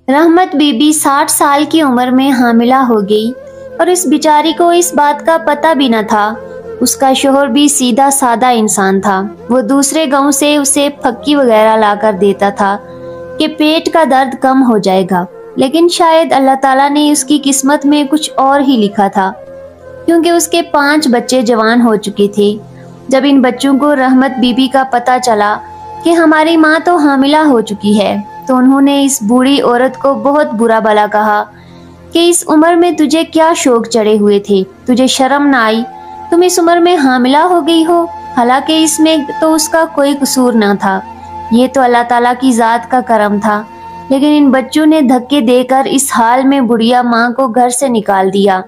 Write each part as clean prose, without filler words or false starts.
रहमत बीबी 60 साल की उम्र में हामिला हो गई और इस बिचारी को इस बात का पता भी न था। उसका शोहर भी सीधा साधा इंसान था। वो दूसरे गांव से उसे फक्की वगैरह लाकर देता था कि पेट का दर्द कम हो जाएगा, लेकिन शायद अल्लाह ताला ने उसकी किस्मत में कुछ और ही लिखा था, क्योंकि उसके 5 बच्चे जवान हो चुके थे। जब इन बच्चों को रहमत बीबी का पता चला कि हमारी माँ तो हामिला हो चुकी है, तो उन्होंने इस बूढ़ी औरत को बहुत बुरा भला कहा कि इस उम्र में तुझे क्या शौक चढ़े हुए थे, तुझे शर्म ना आई, तुम इस उम्र में हामिला हो गई हो। हालांकि इसमें तो उसका कोई कसूर ना था, ये तो अल्लाह ताला की जात का करम था। लेकिन इन बच्चों ने धक्के देकर इस हाल में बुढ़िया माँ को घर से निकाल दिया।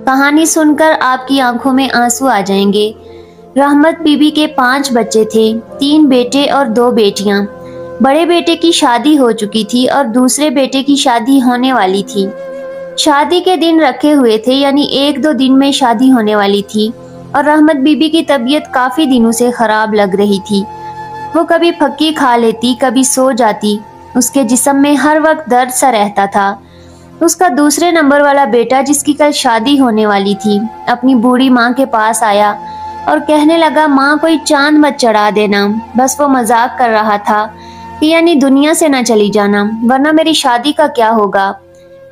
कहानी सुनकर आपकी आंखों में आंसू आ जाएंगे। रहमत बीबी के 5 बच्चे थे, 3 बेटे और 2 बेटियां। बड़े बेटे की शादी हो चुकी थी और दूसरे बेटे की शादी होने वाली थी। शादी के दिन रखे हुए थे, यानी 1-2 दिन में शादी होने वाली थी। और रहमत बीबी की तबीयत काफी दिनों से खराब लग रही थी। वो कभी फक्की खा लेती, कभी सो जाती। उसके जिस्म में हर वक्त दर्द सा रहता था। उसका दूसरे नंबर वाला बेटा, जिसकी कल शादी होने वाली थी, अपनी बूढ़ी माँ के पास आया और कहने लगा, माँ कोई चांद मत चढ़ा देना। बस वो मजाक कर रहा था कि यानी दुनिया से न चली जाना, वरना मेरी शादी का क्या होगा,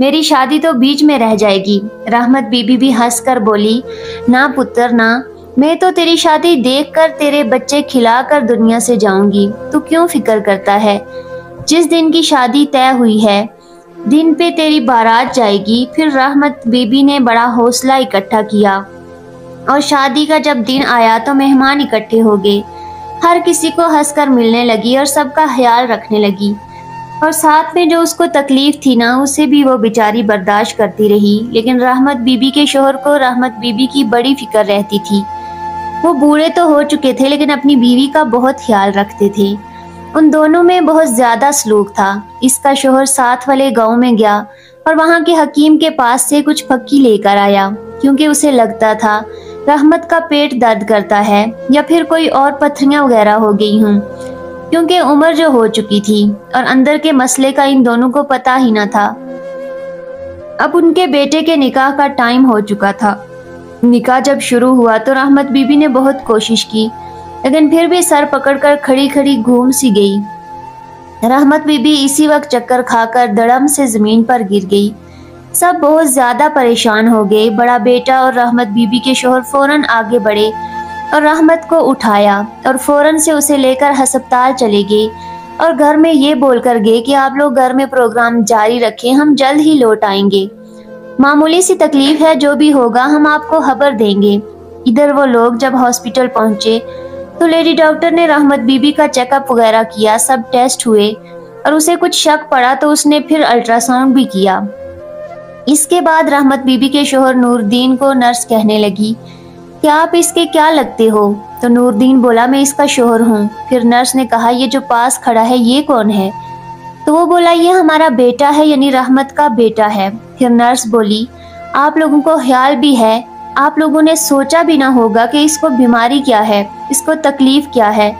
मेरी शादी तो बीच में रह जाएगी। रहमत बीबी भी हंसकर बोली, ना पुत्र ना, मैं तो तेरी शादी देखकर तेरे बच्चे खिलाकर दुनिया से जाऊंगी, तू क्यों फिक्र करता है। जिस दिन की शादी तय हुई है, दिन पे तेरी बारात जाएगी। फिर रहमत बीबी ने बड़ा हौसला इकट्ठा किया और शादी का जब दिन आया तो मेहमान इकट्ठे हो गए। हर किसी को हंसकर मिलने लगी और सबका ख्याल रखने लगी। और साथ में जो उसको तकलीफ थी ना, उसे भी वो बेचारी बर्दाश्त करती रही। लेकिन रहमत बीबी के शोहर को रहमत बीबी की बड़ी फिक्र रहती थी। वो बूढ़े तो हो चुके थे, लेकिन अपनी बीवी का बहुत ख्याल रखते थे। उन दोनों में बहुत ज्यादा सलूक था। इसका शोहर साथ वाले गांव में गया और वहां के हकीम के पास से कुछ फक्की लेकर आया, क्योंकि उसे लगता था रहमत का पेट दर्द करता है या फिर कोई और पथरियां वगैरह हो गई हूँ, क्योंकि उम्र जो हो चुकी थी और अंदर के मसले का इन दोनों को पता ही न था। अब उनके बेटे के निकाह का टाइम हो चुका था। निकाह जब शुरू हुआ तो रहमत बीबी ने बहुत कोशिश की, लेकिन फिर भी सर पकड़कर खड़ी खड़ी घूम सी गई। रहमत बीबी इसी वक्त चक्कर खाकर धड़म से जमीन पर गिर गई। सब बहुत ज्यादा परेशान हो गए। बड़ा बेटा और रहमत बीबी के शोहर फौरन आगे बढ़े और रहमत को उठाया और फौरन से उसे लेकर अस्पताल चले गए और घर में ये बोलकर गए कि आप लोग घर में प्रोग्राम जारी रखें, हम जल्द ही लौट आएंगे। मामूली सी तकलीफ है, जो भी होगा हम आपको खबर देंगे। इधर वो लोग जब हॉस्पिटल पहुंचे तो लेडी डॉक्टर ने रहमत बीबी का चेकअप वगैरह किया, सब टेस्ट हुए और उसे कुछ शक पड़ा तो उसने फिर अल्ट्रासाउंड भी किया। इसके बाद रहमत बीबी के शोहर नूरदीन को नर्स कहने लगी कि आप इसके क्या लगते हो। तो नूरदीन बोला, मैं इसका शोहर हूँ। फिर नर्स ने कहा, ये जो पास खड़ा है ये कौन है। तो वो बोला, ये हमारा बेटा है, यानी रहमत का बेटा है। फिर नर्स बोली, आप लोगों को ख्याल भी है, आप लोगों ने सोचा भी ना होगा कि इसको बीमारी क्या है, इसको तकलीफ क्या है।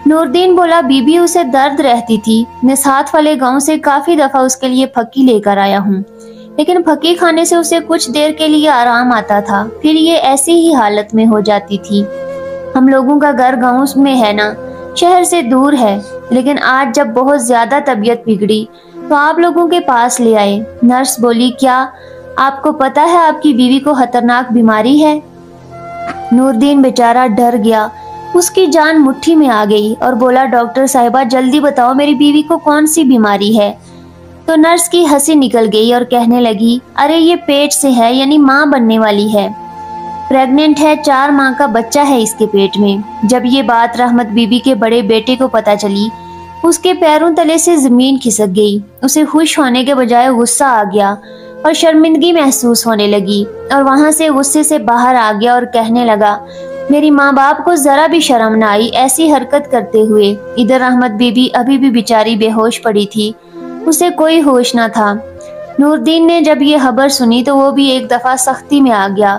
नूरदीन बोला, बीबी उसे दर्द रहती थी, मैं साथ वाले गांव से काफी दफा उसके लिए फक्की लेकर आया हूँ, लेकिन फक्की खाने से उसे कुछ देर के लिए आराम आता था, फिर ये ऐसी ही हालत में हो जाती थी। हम लोगों का घर गांव में है ना, शहर से दूर है, लेकिन आज जब बहुत ज्यादा तबीयत बिगड़ी तो आप लोगों के पास ले आए। नर्स बोली, क्या आपको पता है आपकी बीवी को खतरनाक बीमारी है। नूरदीन बेचारा डर गया, उसकी जान मुट्ठी में आ गई और बोला, डॉक्टर साहिबा जल्दी बताओ मेरी बीवी को कौन सी बीमारी है। तो नर्स की हंसी निकल गई और कहने लगी, अरे ये पेट से है, यानी माँ बनने वाली है, प्रेग्नेंट है, 4 माह का बच्चा है इसके पेट में। जब ये बात रहमत बीबी के बड़े बेटे को पता चली, उसके पैरों तले से जमीन खिसक गई। उसे खुश होने के बजाय गुस्सा आ गया और शर्मिंदगी महसूस होने लगी और वहां से गुस्से से बाहर आ गया और कहने लगा, मेरी माँ बाप को जरा भी शर्म न आई ऐसी हरकत करते हुए। इधर रहमत बीबी अभी भी बेचारी बेहोश पड़ी थी, उसे कोई होश न था। नूरदीन ने जब ये खबर सुनी तो वो भी एक दफा सख्ती में आ गया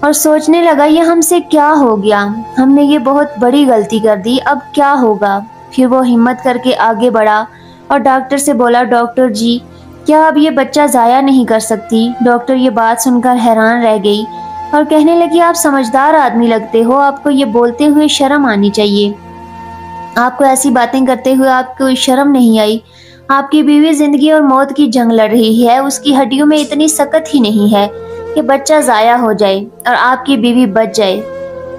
और सोचने लगा, ये हमसे क्या हो गया, हमने ये बहुत बड़ी गलती कर दी, अब क्या होगा। फिर वो हिम्मत करके आगे बढ़ा اور ڈاکٹر سے بولا ڈاکٹر جی کیا اب یہ بچہ ضائع نہیں کر سکتی؟ ڈاکٹر یہ بات سن کر حیران رہ گئی اور کہنے لگی آپ سمجھدار آدمی لگتے ہو، آپ کو یہ بولتے ہوئے شرم آنی چاہیے، آپ کو ایسی باتیں کرتے ہوئے آپ کو شرم نہیں آئی؟ آپ کی بیوی زندگی اور موت کی جنگ لڑ رہی ہے، اس کی ہڈیوں میں اتنی سکت ہی نہیں ہے کہ بچہ ضائع ہو جائے اور آپ کی بیوی بچ جائے۔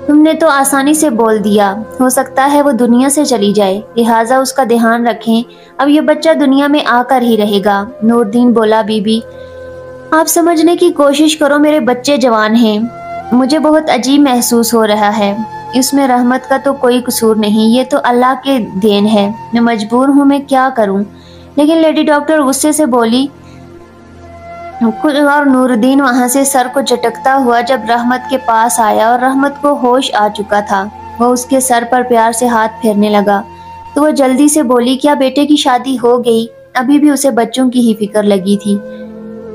تم نے تو آسانی سے بول دیا، ہو سکتا ہے وہ دنیا سے چلی جائے، لہٰذا اس کا دھیان رکھیں، اب یہ بچہ دنیا میں آ کر ہی رہے گا۔ نور الدین بولا بی بی آپ سمجھنے کی کوشش کرو، میرے بچے جوان ہیں، مجھے بہت عجیب محسوس ہو رہا ہے، اس میں رحمت کا تو کوئی قصور نہیں، یہ تو اللہ کے دین ہے، میں مجبور ہوں، میں کیا کروں؟ لیکن لیڈی ڈاکٹر غصے سے بولی اور نور الدین وہاں سے سر کو جھٹکتا ہوا جب رحمت کے پاس آیا اور رحمت کو ہوش آ چکا تھا، وہ اس کے سر پر پیار سے ہاتھ پھیرنے لگا تو وہ جلدی سے بولی کیا بیٹے کی شادی ہو گئی؟ ابھی بھی اسے بچوں کی ہی فکر لگی تھی۔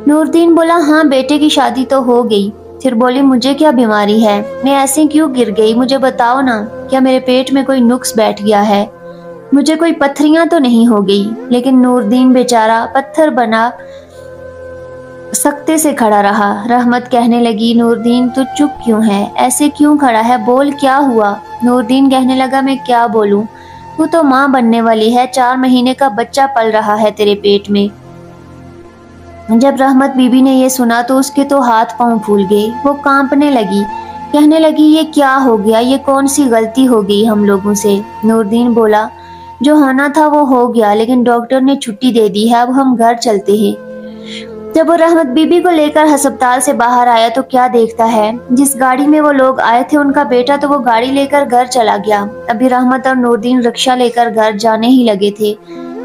نور الدین بولا ہاں بیٹے کی شادی تو ہو گئی۔ پھر بولی مجھے کیا بیماری ہے، میں ایسے کیوں گر گئی، مجھے بتاؤ نا، کیا میرے پیٹ میں کوئی نقص بیٹھ گیا ہے، مجھے کوئی پتھریاں تو نہیں ہو گئی؟ لیکن نور الدین بیچارہ پتھر بنا سکتے سے کھڑا رہا۔ رحمت کہنے لگی نور الدین تو چپ کیوں ہے، ایسے کیوں کھڑا ہے، بول کیا ہوا؟ نور الدین کہنے لگا میں کیا بولوں، تو تو ماں بننے والی ہے، 4 مہینے کا بچہ پل رہا ہے تیرے پیٹ میں۔ جب رحمت بی بی نے یہ سنا تو اس کے تو ہاتھ پاؤں پھول گئے، وہ کانپنے لگی، کہنے لگی یہ کیا ہو گیا، یہ کون سی غلطی ہو گئی ہم لوگوں سے؟ نور الدین بولا جو ہونا تھا وہ ہو گیا، لیکن ڈاکٹر نے چھٹی دے دی ہے، اب ہم گھر چلتے ہیں۔ جب وہ رحمت بی بی کو لے کر ہسپتال سے باہر آیا تو کیا دیکھتا ہے، جس گاڑی میں وہ لوگ آئے تھے ان کا بیٹا تو وہ گاڑی لے کر گھر چلا گیا۔ ابھی رحمت اور نور الدین رکشہ لے کر گھر جانے ہی لگے تھے،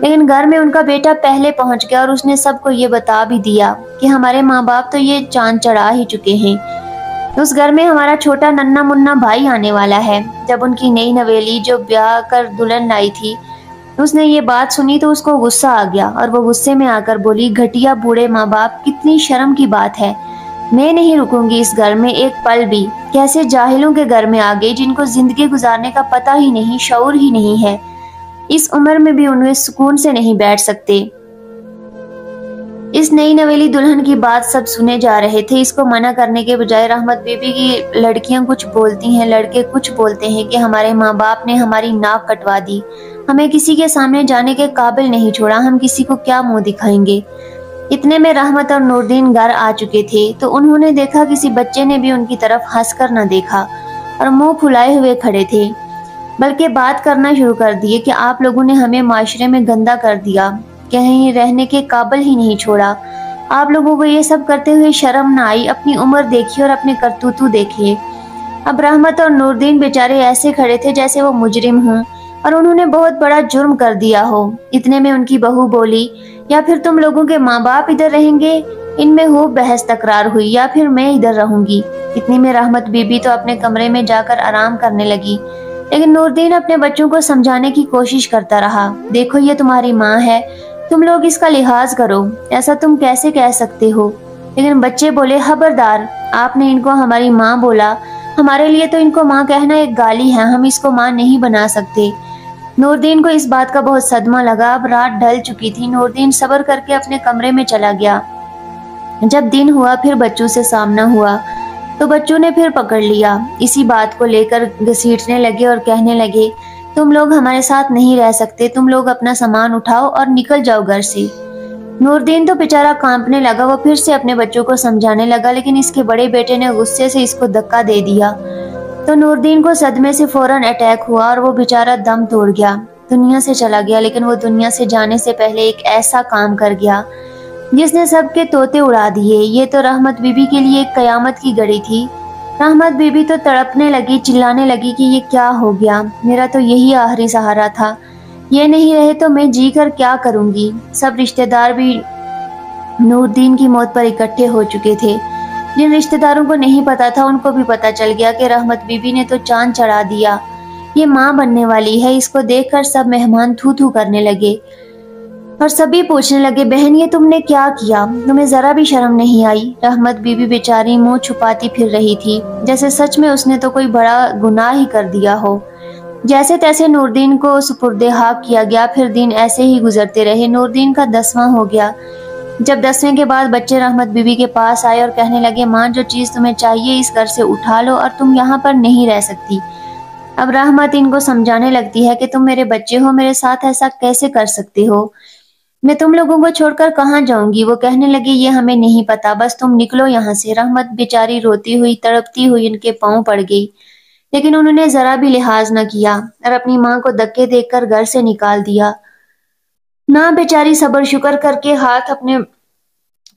لیکن گھر میں ان کا بیٹا پہلے پہنچ گیا اور اس نے سب کو یہ بتا بھی دیا کہ ہمارے ماں باپ تو یہ چاند چڑھا ہی چکے ہیں، اس گھر میں ہمارا چھوٹا ننھا منا بھائی آنے والا ہے۔ جب ان کی نئی نویلی جو بیاہ کر دلہن لائی تھی اس نے یہ بات سنی تو اس کو غصہ آ گیا اور وہ غصے میں آ کر بولی گھٹیا بوڑھے ماں باپ، کتنی شرم کی بات ہے، میں نہیں رکوں گی اس گھر میں ایک پل بھی، کیسے جاہلوں کے گھر میں آ گئی جن کو زندگی گزارنے کا پتہ ہی نہیں، شعور ہی نہیں ہے، اس عمر میں بھی انہیں سکون سے نہیں بیٹھ سکتے۔ اس نئی نویلی دلہن کی بات سب سنے جا رہے تھے، اس کو منع کرنے کے بجائے رحمت بی بی کی لڑکیاں کچھ بولتی ہیں، لڑکے کچھ بولتے ہیں کہ ہمارے ماں باپ نے ہماری ناک کٹوا دی، ہمیں کسی کے سامنے جانے کے قابل نہیں چھوڑا، ہم کسی کو کیا منہ دکھائیں گے۔ اتنے میں رحمت اور نور الدین گھر آ چکے تھے تو انہوں نے دیکھا کسی بچے نے بھی ان کی طرف ہنس کر نہ دیکھا اور منہ پھلائے ہوئے کھڑے تھے، بلکہ بات کرنا شروع کر دیے کہ آپ لوگوں نے ہمیں معاشرے میں گندا کر دیا، کہیں رہنے کے قابل ہی نہیں چھوڑا، آپ لوگوں کو یہ سب کرتے ہوئے شرم نہ آئی؟ اپنی عمر دیکھیے اور اپنے کرتوتو دیکھیے۔ اب رحمت اور نور الدین بیچارے ایسے کھڑے تھے جیسے وہ مجرم ہوں اور انہوں نے بہت بڑا جرم کر دیا ہو۔ اتنے میں ان کی بہو بولی یا پھر تم لوگوں کے ماں باپ ادھر رہیں گے؟ ان میں خوب بحث تکرار ہوئی، یا پھر میں ادھر رہوں گی۔ اتنے میں رحمت بی بی تو اپنے کمرے میں جا کر آرام کرنے لگی، لیکن نور الدین اپنے بچوں کو سمجھانے کی کوشش کرتا رہا، دیکھو یہ تمہاری ماں ہے، تم لوگ اس کا لحاظ کرو، ایسا تم کیسے کہہ سکتے ہو؟ لیکن بچے بولے خبردار، آپ نے ان کو ہماری ماں بولا، ہمارے لیے تو ان کو ماں کہنا ایک گالی ہے، ہم اس کو ماں نہیں بنا سکتے۔ نور الدین کو اس بات کا بہت صدمہ لگا، اب رات ڈھل چکی تھی، نور الدین صبر کر کے اپنے کمرے میں چلا گیا۔ جب دن ہوا پھر بچوں سے سامنا ہوا تو بچوں نے پھر پکڑ لیا، اسی بات کو لے کر گھسیٹنے لگے اور کہنے لگے تم لوگ ہمارے ساتھ نہیں رہ سکتے، تم لوگ اپنا سامان اٹھاؤ اور نکل جاؤ گھر سے۔ نور الدین تو بیچارہ کانپنے لگا، وہ پھر سے اپنے بچوں کو سمجھانے لگا، لیکن اس کے بڑے بیٹے نے غصے سے اس کو دھکا دے دیا تو نور الدین کو صدمے سے فوراً اٹیک ہوا اور وہ بیچارہ دم توڑ گیا، دنیا سے چلا گیا۔ لیکن وہ دنیا سے جانے سے پہلے ایک ایسا کام کر گیا جس نے سب کے طوطے اڑا دیے۔ یہ تو رحمت بی بی کے لیے ایک قیامت کی گھڑی تھی۔ رحمت بی بی تو تڑپنے لگی، چلانے لگی کہ یہ کیا ہو گیا، میرا تو یہی آخری سہارا تھا، یہ نہیں رہے تو میں جی کر کیا کروں گی۔ سب رشتہ دار بھی نور الدین کی موت پر اکٹھے ہو چکے تھے، جن رشتہ داروں کو نہیں پتا تھا ان کو بھی پتا چل گیا کہ رحمت بی بی نے تو چاند چڑھا دیا، یہ ماں بننے والی ہے۔ اس کو دیکھ کر سب مہمان تھو تھو کرنے لگے اور سبھی پوچھنے لگے بہن یہ تم نے کیا کیا، تمہیں ذرا بھی شرم نہیں آئی؟ رحمت بی بی بیچاری منہ چھپاتی پھر رہی تھی، جیسے سچ میں اس نے تو کوئی بڑا گناہ ہی کر دیا ہو۔ جیسے تیسے نوردین کو سپرد حق کیا گیا۔ پھر دن ایسے ہی گزرتے رہے۔ نوردین کا 10واں ہو گیا۔ جب 10ویں کے بعد بچے رحمت بی بی کے پاس آئے اور کہنے لگے ماں جو چیز تمہیں چاہیے اس گھر سے اٹھا لو اور تم یہاں پر نہیں رہ سکتی۔ اب رحمت ان کو سمجھانے لگتی ہے کہ تم میرے بچے ہو، میرے ساتھ ایسا کیسے کر سکتے ہو؟ میں تم لوگوں کو چھوڑ کر کہاں جاؤں گی؟ وہ کہنے لگے یہ ہمیں نہیں پتا، بس تم نکلو یہاں سے۔ رحمت بیچاری روتی ہوئی تڑپتی ہوئی ان کے پاؤں پڑ گئی، لیکن انہوں نے ذرا بھی لحاظ نہ کیا اور اپنی ماں کو دھکے دیکھ کر گھر سے نکال دیا۔ نہ بیچاری صبر شکر کر کے ہاتھ اپنے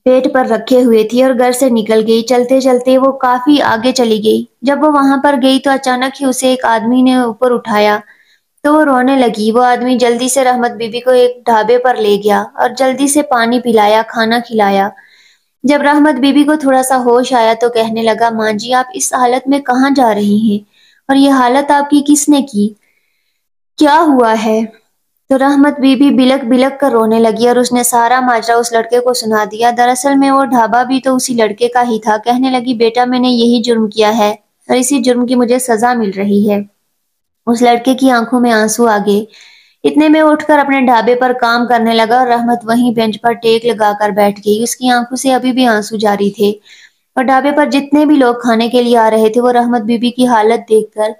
پیٹ پر رکھے ہوئے تھی اور گھر سے نکل گئی۔ چلتے چلتے وہ کافی آگے چلی گئی۔ جب وہ وہاں پر گئی تو اچانک ہی اسے ایک آدمی نے اوپر اٹھایا تو وہ رونے لگی۔ وہ آدمی جلدی سے رحمت بی بی کو ایک ڈھابے پر لے گیا اور جلدی سے پانی پلایا، کھانا کھلایا۔ جب رحمت بی بی کو تھوڑا سا ہوش آیا تو کہنے لگا ماں جی آپ اس حالت میں کہاں جا رہی ہیں اور یہ حالت آپ کی کس نے کی؟ کیا ہوا ہے؟ تو رحمت بی بی بلک بلک کر رونے لگی اور اس نے سارا ماجرا اس لڑکے کو سنا دیا۔ دراصل میں وہ ڈھابا بھی تو اسی لڑکے کا ہی تھا۔ کہنے لگی بیٹا میں نے یہی جرم کیا ہے اور اسی جرم کی مجھے سزا مل رہی ہے۔ اس لڑکے کی آنکھوں میں آنسو آ گئے۔ اتنے میں اٹھ کر اپنے ڈھابے پر کام کرنے لگا اور رحمت وہیں بینچ پر ٹیک لگا کر بیٹھ گئی۔ اس کی آنکھوں سے ابھی بھی آنسو جاری تھے اور ڈھابے پر جتنے بھی لوگ کھانے کے لیے آ رہے تھے وہ رحمت بی بی کی حالت دیکھ کر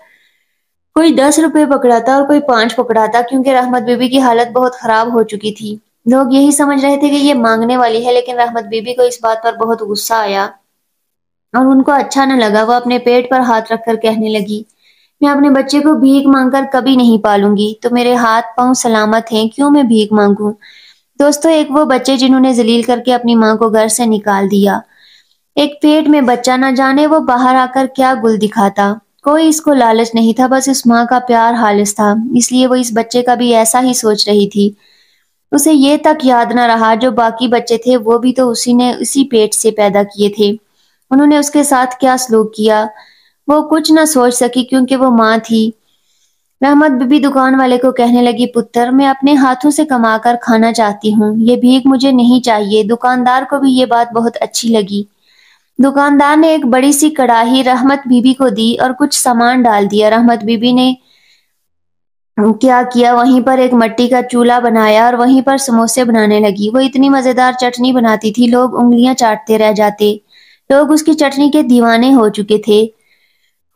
کوئی 10 روپے پکڑاتا اور کوئی 5 پکڑاتا، کیونکہ رحمت بی بی کی حالت بہت خراب ہو چکی تھی۔ لوگ یہی سمجھ رہے تھے کہ یہ مانگنے والی ہے، لیکن رحمت بی بی کو اس بات پر بہت غصہ آیا اور ان کو اچھا نہ لگا۔ وہ اپنے پیٹ پر ہاتھ رکھ کر کہنے لگی میں اپنے بچے کو بھیک مانگ کر کبھی نہیں پالوں گی، تو میرے ہاتھ پاؤں سلامت ہیں، کیوں میں بھیک مانگوں؟ دوستو ایک وہ بچے جنہوں نے ذلیل کر کے اپنی ماں کو گھر سے نکال دیا، ایک پیٹ میں بچہ نہ جانے وہ باہر آ کر کیا گل دکھاتا۔ کوئی اس کو لالچ نہیں تھا، بس اس ماں کا پیار خالص تھا، اس لیے وہ اس بچے کا بھی ایسا ہی سوچ رہی تھی۔ اسے یہ تک یاد نہ رہا جو باقی بچے تھے وہ بھی تو اسی نے اسی پیٹ سے پیدا کیے تھے، انہوں نے اس کے ساتھ کیا سلوک کیا؟ وہ کچھ نہ سوچ سکی کیونکہ وہ ماں تھی۔ رحمت بی بی دکان والے کو کہنے لگی پتر میں اپنے ہاتھوں سے کما کر کھانا چاہتی ہوں، یہ بھیک مجھے نہیں چاہیے۔ دکاندار کو بھی یہ بات بہت اچھی لگی۔ دکاندار نے ایک بڑی سی کڑاہی رحمت بی بی کو دی اور کچھ سامان ڈال دیا۔ رحمت بی بی نے کیا وہیں پر ایک مٹی کا چولہا بنایا اور وہیں پر سموسے بنانے لگی۔ وہ اتنی مزیدار چٹنی بناتی تھی لوگ انگلیاں چاٹتے رہ جاتے۔ لوگ اس کی چٹنی کے دیوانے ہو چکے تھے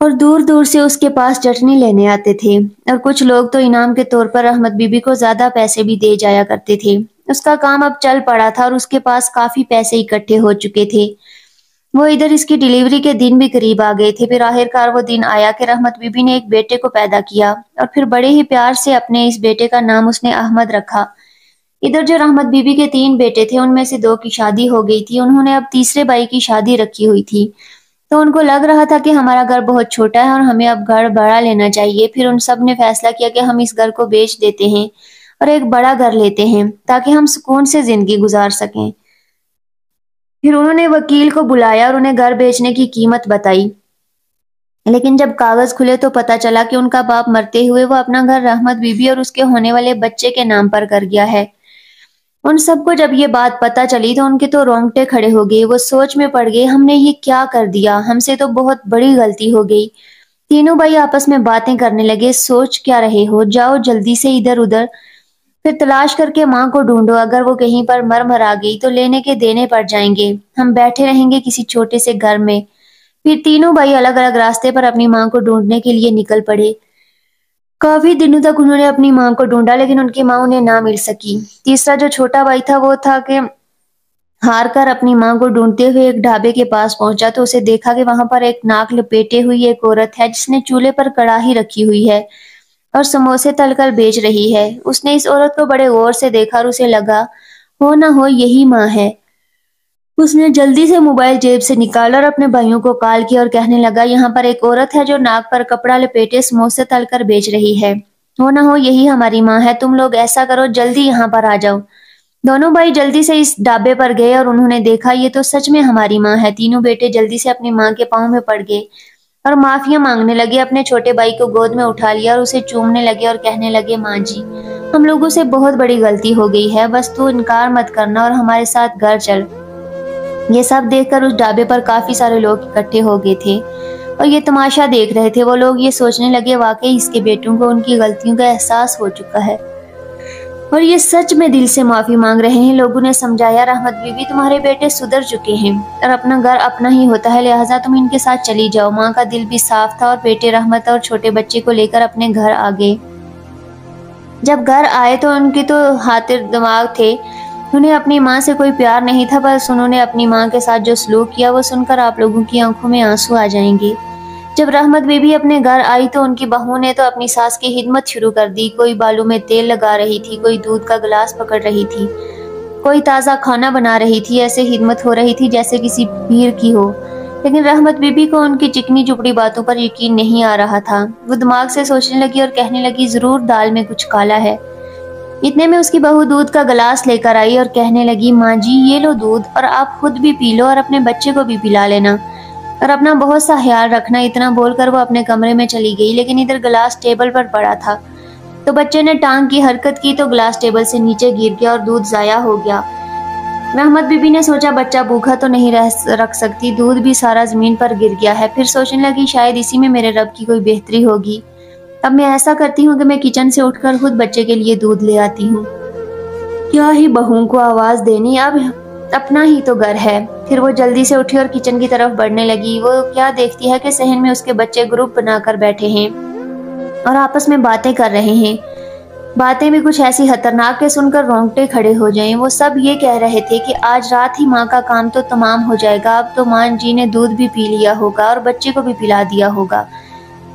اور دور دور سے اس کے پاس چٹنی لینے آتے تھے، اور کچھ لوگ تو انعام کے طور پر رحمت بی بی کو زیادہ پیسے بھی دے جایا کرتے تھے۔ اس کا کام اب چل پڑا تھا اور اس کے پاس کافی پیسے اکٹھے ہو چکے تھے۔ وہ ادھر اس کی ڈیلیوری کے دن بھی قریب آ گئے تھے۔ پھر آخرکار وہ دن آیا کہ رحمت بی بی نے ایک بیٹے کو پیدا کیا اور پھر بڑے ہی پیار سے اپنے اس بیٹے کا نام اس نے احمد رکھا۔ ادھر جو رحمت بی بی کے 3 بیٹے تھے ان میں سے 2 کی شادی ہو گئی تھی، انہوں نے اب تیسرے بھائی کی شادی رکھی ہوئی تھی، تو ان کو لگ رہا تھا کہ ہمارا گھر بہت چھوٹا ہے اور ہمیں اب گھر بڑا لینا چاہیے۔ پھر ان سب نے فیصلہ کیا کہ ہم اس گھر کو بیچ دیتے ہیں اور ایک بڑا گھر لیتے ہیں تاکہ ہم سکون سے زندگی گزار سکیں۔ پھر انہوں نے وکیل کو بلایا اور انہیں گھر بیچنے کی قیمت بتائی، لیکن جب کاغذ کھلے تو پتا چلا کہ ان کا باپ مرتے ہوئے وہ اپنا گھر رحمت بی بی اور اس کے ہونے والے بچے کے نام پر کر گیا ہے۔ ان سب کو جب یہ بات پتا چلی تو ان کے تو رونگٹے کھڑے ہو گئے، وہ سوچ میں پڑ گئے ہم نے یہ کیا کر دیا، ہم سے تو بہت بڑی غلطی ہو گئی۔ تینوں بھائی آپس میں باتیں کرنے لگے، سوچ کیا رہے ہو، جاؤ جلدی سے ادھر ادھر پھر تلاش کر کے ماں کو ڈھونڈو، اگر وہ کہیں پر مر مرا گئی تو لینے کے دینے پڑ جائیں گے، ہم بیٹھے رہیں گے کسی چھوٹے سے گھر میں۔ پھر تینوں بھائی الگ الگ راستے پر اپنی ماں کو ڈھونڈنے کے لیے نکل پڑے۔ کافی دنوں تک انہوں نے اپنی ماں کو ڈھونڈا لیکن ان کی ماں انہیں نہ مل سکی۔ تیسرا جو چھوٹا بھائی تھا وہ تھا کہ ہار کر اپنی ماں کو ڈھونڈتے ہوئے ایک ڈھابے کے پاس پہنچا تو اسے دیکھا کہ وہاں پر ایک ناک لپیٹے ہوئی ایک عورت ہے جس نے چولہے پر کڑاہی رکھی ہوئی ہے اور سموسے تل کر بیچ رہی ہے۔ اس نے اس عورت کو بڑے غور سے دیکھا اور اسے لگا ہو نہ ہو یہی ماں ہے۔ اس نے جلدی سے موبائل جیب سے نکالا اور اپنے بھائیوں کو کال کیا اور کہنے لگا یہاں پر ایک عورت ہے جو ناک پر کپڑا لپیٹے سموسے تل کر بیچ رہی ہے، ہو نہ ہو یہی ہماری ماں ہے، تم لوگ ایسا کرو جلدی یہاں پر آ جاؤ۔ دونوں بھائی جلدی سے اس ڈھابے پر گئے اور انہوں نے دیکھا یہ تو سچ میں ہماری ماں ہے۔ تینوں بیٹے جلدی سے اپنی ماں کے پاؤں میں پڑ گئے اور معافیا مانگنے لگے، اپنے چھوٹے بھائی کو گود میں اٹھا لیا اور اسے چومنے لگے اور کہنے لگے ماں جی ہم لوگوں سے بہت بڑی غلطی ہو گئی ہے، بس تو انکار مت کرنا اور ہمارے ساتھ گھر چل۔ یہ سب دیکھ کر اس ڈھابے پر کافی سارے لوگ اکٹھے ہو گئے تھے۔ और ये तमाशा देख रहे थे। वो लोग ये सोचने लगे वाकई इसके बेटों को उनकी गलतियों का एहसास हो चुका है और ये सच में दिल से माफी मांग रहे हैं। लोगों ने समझाया, रहमत बीबी तुम्हारे बेटे सुधर चुके हैं और अपना घर अपना ही होता है, लिहाजा तुम इनके साथ चली जाओ। माँ का दिल भी साफ था और बेटे रहमत और छोटे बच्चे को लेकर अपने घर आ गए। जब घर आए तो उनके तो हाथिर दिमाग थे। उन्हें अपनी माँ से कोई प्यार नहीं था, बस उन्होंने अपनी माँ के साथ जो सलूक किया वो सुनकर आप लोगों की आंखों में आंसू आ जाएंगे। जब रहमत बीबी अपने घर आई तो उनकी बहू ने तो अपनी सास की खिदमत शुरू कर दी। कोई बालों में तेल लगा रही थी, कोई दूध का गिलास पकड़ रही थी, कोई ताज़ा खाना बना रही थी। ऐसे खिदमत हो रही थी जैसे किसी पीर की हो। लेकिन रहमत बीबी को उनकी चिकनी चुपड़ी बातों पर यकीन नहीं आ रहा था। वो दिमाग से सोचने लगी और कहने लगी, जरूर दाल में कुछ काला है। इतने में उसकी बहू दूध का गिलास लेकर आई और कहने लगी, माँ जी ये लो दूध और आप खुद भी पी लो और अपने बच्चे को भी पिला लेना और अपना बहुत सा ख्याल रखना। इतना बोलकर वो अपने कमरे में चली गई। लेकिन इधर गिलास टेबल पर पड़ा था तो बच्चे ने टांग की हरकत की तो गिलास टेबल से नीचे गिर गया और दूध जाया हो गया। रहमत बीबी ने सोचा बच्चा भूखा तो नहीं रख सकती, दूध भी सारा जमीन पर गिर गया है। फिर सोचने लगी शायद इसी में मेरे रब की कोई बेहतरी होगी। अब मैं ऐसा करती हूँ कि मैं किचन से उठकर खुद बच्चे के लिए दूध ले आती हूँ। क्या ही बहू को आवाज देनी, अब अपना ही तो घर है। फिर वो जल्दी से उठी और किचन की तरफ बढ़ने लगी। वो क्या देखती है कि सहन में उसके बच्चे ग्रुप बनाकर बैठे हैं और आपस में बातें कर रहे हैं। बातें भी कुछ ऐसी खतरनाक के सुनकर रोंगटे खड़े हो जाएं। वो सब ये कह रहे थे कि आज रात ही माँ का काम तो तमाम हो जाएगा। अब तो माँ जी ने दूध भी पी लिया होगा और बच्चे को भी पिला दिया होगा।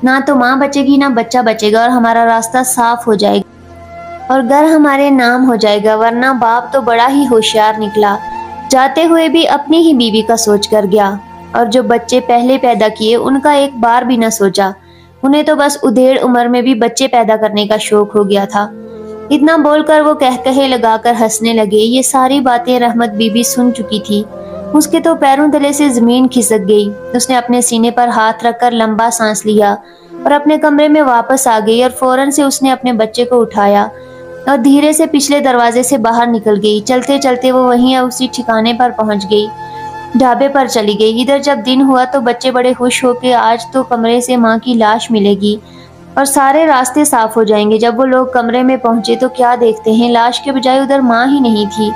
ना तो माँ बचेगी ना बच्चा बचेगा और हमारा रास्ता साफ हो जाएगा और घर हमारे नाम हो जाएगा। वरना बाप तो बड़ा ही होशियार निकला, जाते हुए भी अपनी ही बीवी का सोच कर गया और जो बच्चे पहले पैदा किए उनका एक बार भी न सोचा। उन्हें तो बस उधेड़ उम्र में भी बच्चे पैदा करने का शौक हो गया था। इतना बोलकर वो कहकहे लगाकर हंसने लगे। ये सारी बातें रहमत बीबी सुन चुकी थी। उसके तो पैरों तले से जमीन खिसक गई। उसने अपने सीने पर हाथ रखकर लंबा सांस लिया और अपने कमरे में वापस आ गई और फौरन से उसने अपने बच्चे को उठाया और धीरे से पिछले दरवाजे से बाहर निकल गई। चलते चलते वो वहीं उसी ठिकाने पर पहुंच गई, ढाबे पर चली गई। इधर जब दिन हुआ तो बच्चे बड़े खुश होके आज तो कमरे से माँ की लाश मिलेगी और सारे रास्ते साफ हो जाएंगे। जब वो लोग कमरे में पहुंचे तो क्या देखते हैं, लाश के बजाय उधर माँ ही नहीं थी।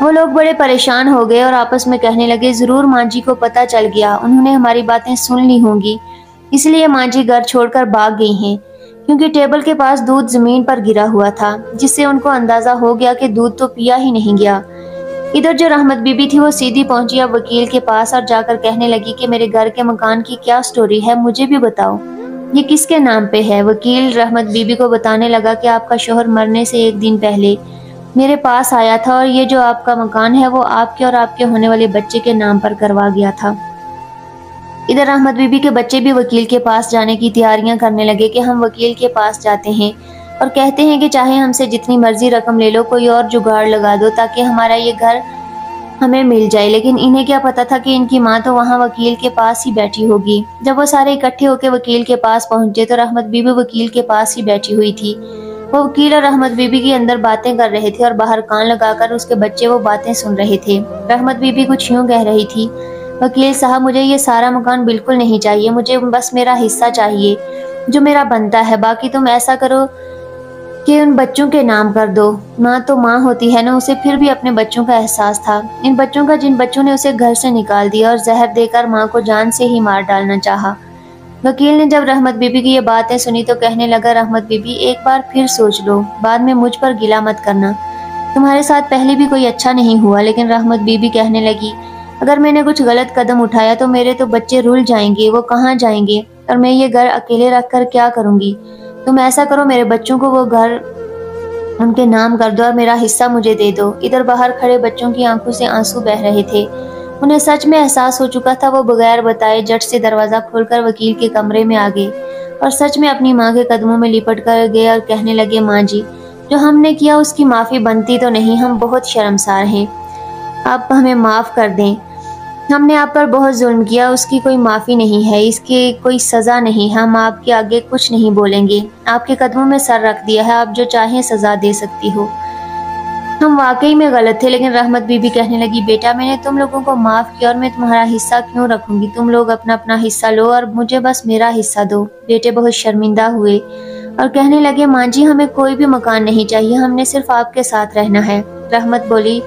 वो लोग बड़े परेशान हो गए और आपस में कहने लगे, जरूर माँ जी को पता चल गया, उन्होंने हमारी बातें सुन ली होंगी, इसलिए माँ जी घर छोड़कर भाग गई हैं। क्योंकि टेबल के पास दूध जमीन पर गिरा हुआ था, जिससे उनको अंदाजा हो गया कि दूध तो पिया ही नहीं गया। इधर जो रहमत बीबी थी वो सीधी पहुंची अब वकील के पास और जाकर कहने लगी कि मेरे घर के मकान की क्या स्टोरी है, मुझे भी बताओ, ये किसके नाम पे है। वकील रहमत बीबी को बताने लगा कि आपका शोहर मरने से एक दिन पहले मेरे पास आया था और ये जो आपका मकान है वो आपके और आपके होने वाले बच्चे के नाम पर करवा गया था। इधर रहमत बीबी के बच्चे भी वकील के पास जाने की तैयारियां करने लगे कि हम वकील के पास जाते हैं और कहते हैं कि चाहे हमसे जितनी मर्जी रकम ले लो, कोई और जुगाड़ लगा दो ताकि हमारा ये घर हमें मिल जाए। लेकिन इन्हें क्या पता था कि इनकी माँ तो वहाँ वकील के पास ही बैठी होगी। जब वो सारे इकट्ठे होकर वकील के पास पहुंचे तो रहमत बीबी वकील के पास ही बैठी हुई थी। वो वकील और रहमत बीबी की अंदर बातें कर रहे थे और बाहर कान लगाकर उसके बच्चे वो बातें सुन रहे थे। रहमत बीबी कुछ यूं कह रही थी, वकील साहब मुझे ये सारा मकान बिल्कुल नहीं चाहिए, मुझे बस मेरा हिस्सा चाहिए जो मेरा बनता है। बाकी तुम ऐसा करो कि उन बच्चों के नाम कर दो। माँ तो माँ होती है ना, उसे फिर भी अपने बच्चों का एहसास था, इन बच्चों का जिन बच्चों ने उसे घर से निकाल दिया और जहर देकर माँ को जान से ही मार डालना चाहा। वकील ने जब रहमत बीबी की ये बातें सुनी तो कहने लगा, रहमत बीबी एक बार फिर सोच लो, बाद में मुझ पर गिला मत करना, तुम्हारे साथ पहले भी कोई अच्छा नहीं हुआ। लेकिन रहमत बीबी कहने लगी, अगर मैंने कुछ गलत कदम उठाया तो मेरे तो बच्चे रुल जाएंगे, वो कहाँ जाएंगे और मैं ये घर अकेले रखकर क्या करूँगी। तुम ऐसा करो, मेरे बच्चों को वो घर उनके नाम कर दो और मेरा हिस्सा मुझे दे दो। इधर बाहर खड़े बच्चों की आंखों से आंसू बह रहे थे। उन्हें सच में एहसास हो चुका था। वो बगैर बताए झट से दरवाजा खोलकर वकील के कमरे में आ गए और सच में अपनी माँ के कदमों में लिपट कर गए और कहने लगे, माँ जी जो हमने किया उसकी माफ़ी बनती तो नहीं, हम बहुत शर्मसार हैं, आप हमें माफ़ कर दें। हमने आप पर बहुत जुल्म किया, उसकी कोई माफ़ी नहीं है, इसकी कोई सज़ा नहीं, हम आपके आगे कुछ नहीं बोलेंगे, आपके कदमों में सर रख दिया है, आप जो चाहें सज़ा दे सकती हो। हम वाकई में गलत थे। लेकिन रहमत बीबी कहने लगी, बेटा मैंने तुम लोगों को माफ किया और मैं तुम्हारा हिस्सा क्यों रखूंगी? तुम लोग अपना अपना हिस्सा लो और मुझे बस मेरा हिस्सा दो। बेटे बहुत शर्मिंदा हुए और कहने लगे, माँ जी हमें कोई भी मकान नहीं चाहिए, हमने सिर्फ आपके साथ रहना है। रहमत बोली,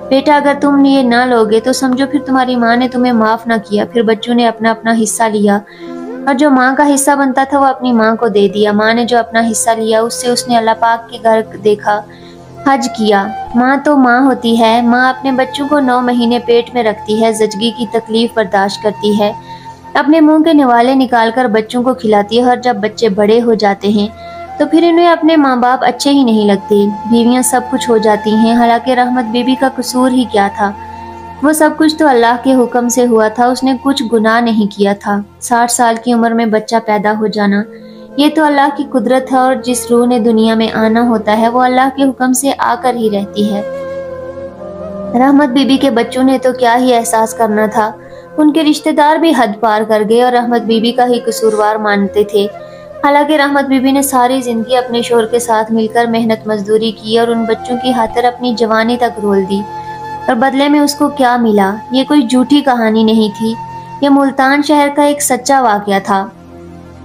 बेटा अगर तुम ये ना लोगे तो समझो फिर तुम्हारी माँ ने तुम्हें माफ ना किया। फिर बच्चों ने अपना अपना हिस्सा लिया और जो माँ का हिस्सा बनता था वो अपनी माँ को दे दिया। माँ ने जो अपना हिस्सा लिया उससे उसने अल्लाह पाक के घर देखा, हज किया। माँ तो माँ होती है। माँ अपने बच्चों को 9 महीने पेट में रखती है, ज़चगी की तकलीफ बर्दाश्त करती है, अपने मुंह के निवाले निकालकर बच्चों को खिलाती है। और जब बच्चे बड़े हो जाते हैं तो फिर इन्हें अपने माँ बाप अच्छे ही नहीं लगते। बीवियाँ सब कुछ हो जाती हैं। हालांकि रहमत बीबी का कसूर ही क्या था, वो सब कुछ तो अल्लाह के हुक्म से हुआ था, उसने कुछ गुनाह नहीं किया था। 60 साल की उम्र में बच्चा पैदा हो जाना ये तो अल्लाह की कुदरत है, और जिस रूह ने दुनिया में आना होता है वो अल्लाह के हुक्म से आकर ही रहती है। रहमत बीबी के बच्चों ने तो क्या ही एहसास करना था, उनके रिश्तेदार भी हद पार कर गए और रहमत बीबी का ही कसूरवार मानते थे। हालांकि रहमत बीबी ने सारी जिंदगी अपने शोहर के साथ मिलकर मेहनत मजदूरी की और उन बच्चों की खातिर अपनी जवानी तक रोल दी, और बदले में उसको क्या मिला? ये कोई झूठी कहानी नहीं थी, ये मुल्तान शहर का एक सच्चा वाकया था।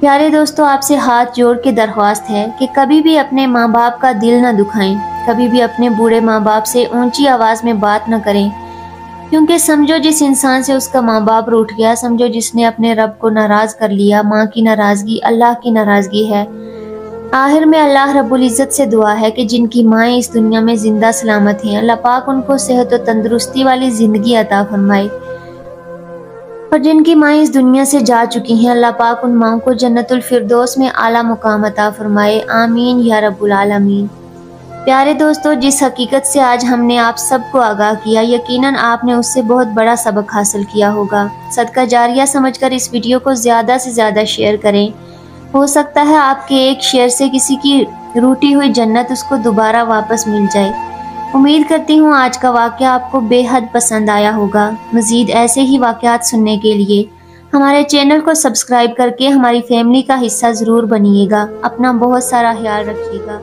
प्यारे दोस्तों, आपसे हाथ जोड़ के दरख्वास्त है कि कभी भी अपने माँ बाप का दिल न दुखाएं, कभी भी अपने बूढ़े माँ बाप से ऊंची आवाज में बात न करें, क्योंकि समझो जिस इंसान से उसका माँ बाप रूठ गया, समझो जिसने अपने रब को नाराज कर लिया, माँ की नाराजगी अल्लाह की नाराजगी है। आखिर में अल्लाह रब्बुल इज़्ज़त से दुआ है कि जिनकी माएँ इस दुनिया में जिंदा सलामत हैं, अल्लाह पाक उनको सेहत और तंदुरुस्ती वाली जिंदगी अता फरमाए, और जिनकी माएँ इस दुनिया से जा चुकी हैं, अल्लाह पाक उन माओं को जन्नतुल फिरदौस में आला मुकाम अता फरमाए। आमीन या रब्बुल आलमीन। प्यारे दोस्तों, जिस हकीकत से आज हमने आप सबको आगाह किया, यकीनन आपने उससे बहुत बड़ा सबक हासिल किया होगा। सदका जारिया समझकर इस वीडियो को ज़्यादा से ज़्यादा शेयर करें। हो सकता है आपके एक शेयर से किसी की रूठी हुई जन्नत उसको दोबारा वापस मिल जाए। उम्मीद करती हूँ आज का वाक़या आपको बेहद पसंद आया होगा। मज़ीद ऐसे ही वाक़यात सुनने के लिए हमारे चैनल को सब्सक्राइब करके हमारी फैमिली का हिस्सा ज़रूर बनिएगा। अपना बहुत सारा ख्याल रखिएगा।